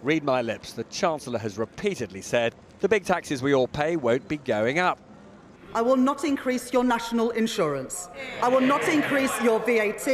Read my lips. The Chancellor has repeatedly said the big taxes we all pay won't be going up. I will not increase your national insurance. I will not increase your VAT,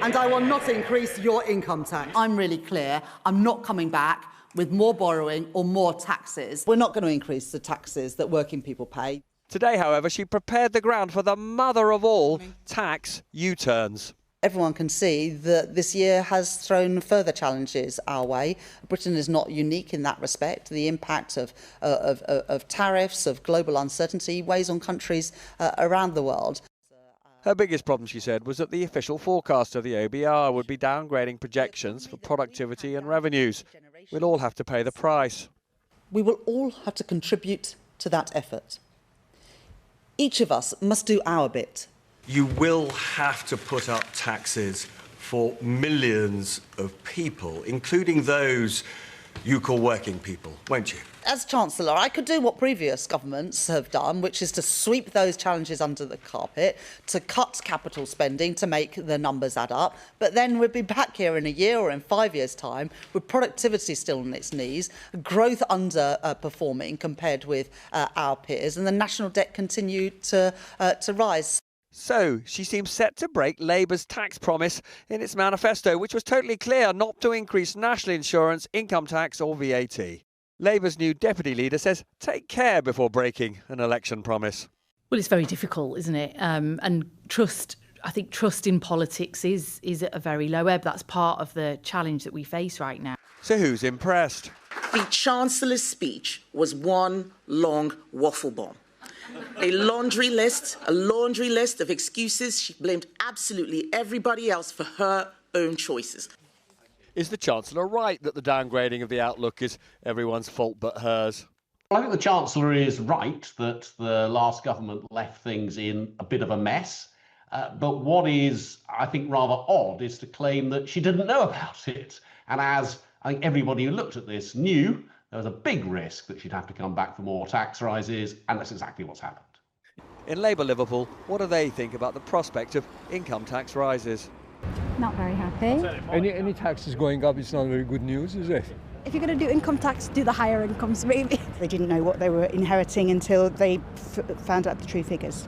and I will not increase your income tax. I'm really clear. I'm not coming back with more borrowing or more taxes. We're not going to increase the taxes that working people pay. Today, however, she prepared the ground for the mother of all tax U-turns. Everyone can see that this year has thrown further challenges our way. Britain is not unique in that respect. The impact of tariffs, of global uncertainty, weighs on countries around the world. Her biggest problem, she said, was that the official forecast of the OBR would be downgrading projections for productivity and revenues. We'll all have to pay the price. We will all have to contribute to that effort. Each of us must do our bit. You will have to put up taxes for millions of people, including those you call working people, won't you? As Chancellor, I could do what previous governments have done, which is to sweep those challenges under the carpet, to cut capital spending, to make the numbers add up. But then we'd be back here in a year or in 5 years' time with productivity still on its knees, growth underperforming compared with our peers, and the national debt continued to rise. So she seems set to break Labour's tax promise in its manifesto, which was totally clear not to increase national insurance, income tax or VAT. Labour's new deputy leader says take care before breaking an election promise. Well, it's very difficult, isn't it? And trust, I think trust in politics is at a very low ebb. That's part of the challenge that we face right now. So who's impressed? The Chancellor's speech was one long waffle bomb. A laundry list of excuses. She blamed absolutely everybody else for her own choices. Is the Chancellor right that the downgrading of the outlook is everyone's fault but hers? Well, I think the Chancellor is right that the last government left things in a bit of a mess. But what is, I think, rather odd is to claim that she didn't know about it. And as I think everybody who looked at this knew, there was a big risk that she'd have to come back for more tax rises, and that's exactly what's happened. In Labour Liverpool, what do they think about the prospect of income tax rises? Not very happy. Any taxes going up is not very good news, is it? If you're going to do income tax, do the higher incomes, maybe. They didn't know what they were inheriting until they found out the true figures.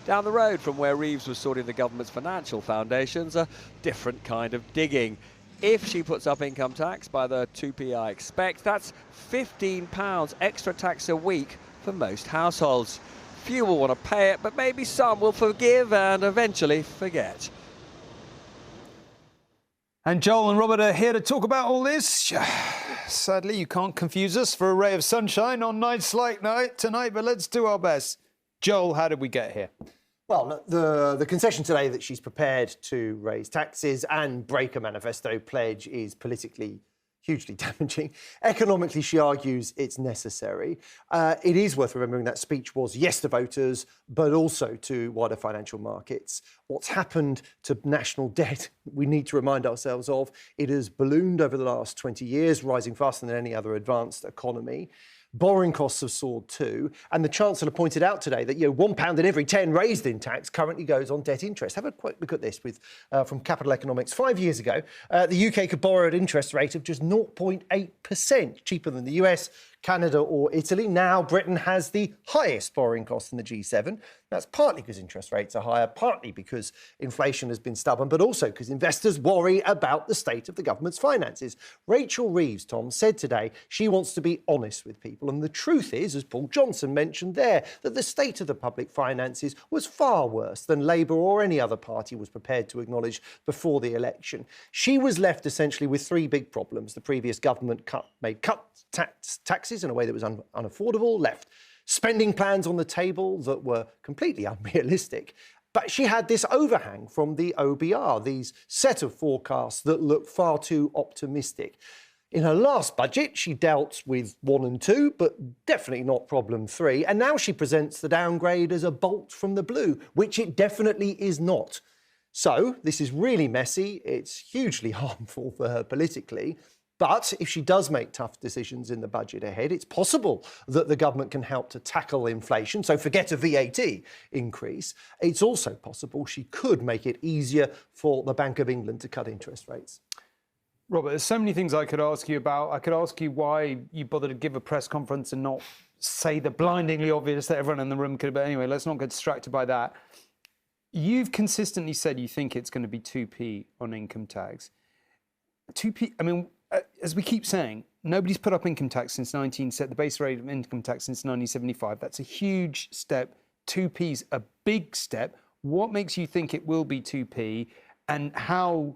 Down the road from where Reeves was sorting the government's financial foundations, a different kind of digging. If she puts up income tax by the 2p I expect, that's £15 extra tax a week for most households. Few will want to pay it, but maybe some will forgive and eventually forget. And Joel and Robert are here to talk about all this. Sadly, you can't confuse us for a ray of sunshine on nights like tonight, but let's do our best. Joel, how did we get here? Well, the concession today that she's prepared to raise taxes and break a manifesto pledge is politically hugely damaging. Economically, she argues it's necessary. It is worth remembering that speech was yes to voters, but also to wider financial markets. What's happened to national debt, we need to remind ourselves of. It has ballooned over the last 20 years, rising faster than any other advanced economy. Borrowing costs have soared too. And the Chancellor pointed out today that £1 in every 10 raised in tax currently goes on debt interest. Have a quick look at this from Capital Economics. 5 years ago, the UK could borrow at an interest rate of just 0.8%, cheaper than the US, Canada or Italy. Now Britain has the highest borrowing costs in the G7. That's partly because interest rates are higher, partly because inflation has been stubborn, but also because investors worry about the state of the government's finances. Rachel Reeves, Tom, said today she wants to be honest with people. And the truth is, as Paul Johnson mentioned there, that the state of the public finances was far worse than Labour or any other party was prepared to acknowledge before the election. She was left essentially with three big problems. The previous government made taxes in a way that was unaffordable, left spending plans on the table that were completely unrealistic. But she had this overhang from the OBR, these set of forecasts that look far too optimistic. In her last budget, she dealt with 1 and 2, but definitely not problem 3. And now she presents the downgrade as a bolt from the blue, which it definitely is not. So this is really messy. It's hugely harmful for her politically. But if she does make tough decisions in the budget ahead, it's possible that the government can help to tackle inflation. So forget a VAT increase. It's also possible she could make it easier for the Bank of England to cut interest rates. Robert, there's so many things I could ask you about. I could ask you why you bothered to give a press conference and not say the blindingly obvious that everyone in the room could have. But anyway, let's not get distracted by that. You've consistently said you think it's going to be 2p on income tax. 2p, I mean, as we keep saying, nobody's put up income tax since the base rate of income tax since 1975. That's a huge step. 2p's a big step. What makes you think it will be 2p, and how,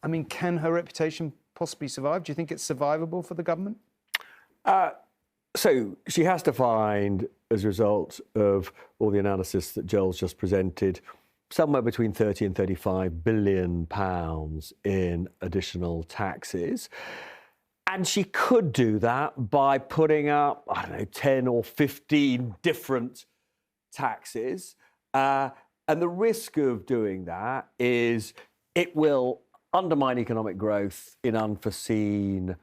I mean, can her reputation possibly survive? Do you think it's survivable for the government? So she has to find, as a result of all the analysis that Joel's just presented, somewhere between 30 and 35 billion pounds in additional taxes. And she could do that by putting up, I don't know, 10 or 15 different taxes. And the risk of doing that is it will undermine economic growth in unforeseen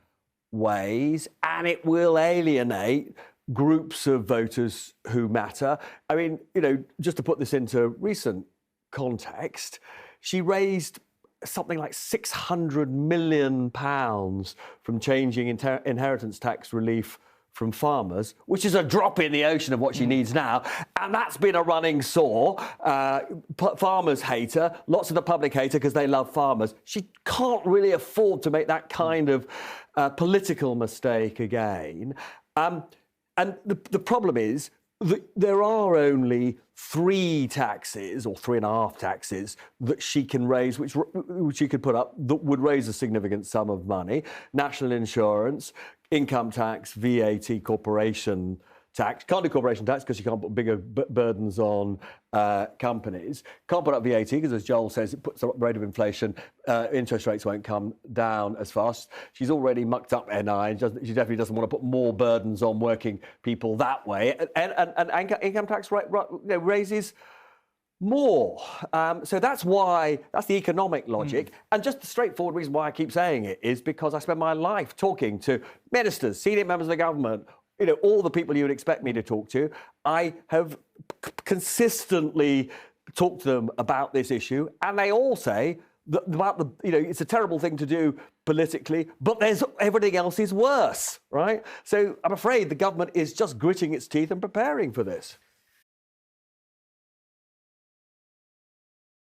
ways, and it will alienate groups of voters who matter. I mean, you know, just to put this into recent context, she raised something like £600 million from changing inheritance tax relief from farmers, which is a drop in the ocean of what she needs now. And that's been a running sore. Farmers hate her. Lots of the public hate her because they love farmers. She can't really afford to make that kind of political mistake again. And the problem is that there are only 3 taxes, or 3.5 taxes, that she can raise, which she could put up, that would raise a significant sum of money. National insurance, income tax, VAT, corporation tax. Can't do corporation tax because you can't put bigger burdens on companies. Can't put up VAT because, as Joel says, it puts up the rate of inflation. Interest rates won't come down as fast. She's already mucked up NI. And she definitely doesn't want to put more burdens on working people that way. And income tax raises more. So that's the economic logic. And just the straightforward reason why I keep saying it is because I spend my life talking to ministers, senior members of the government, you know, all the people you would expect me to talk to. I have consistently talked to them about this issue, and they all say that it's a terrible thing to do politically, but everything else is worse, right? So I'm afraid the government is just gritting its teeth and preparing for this.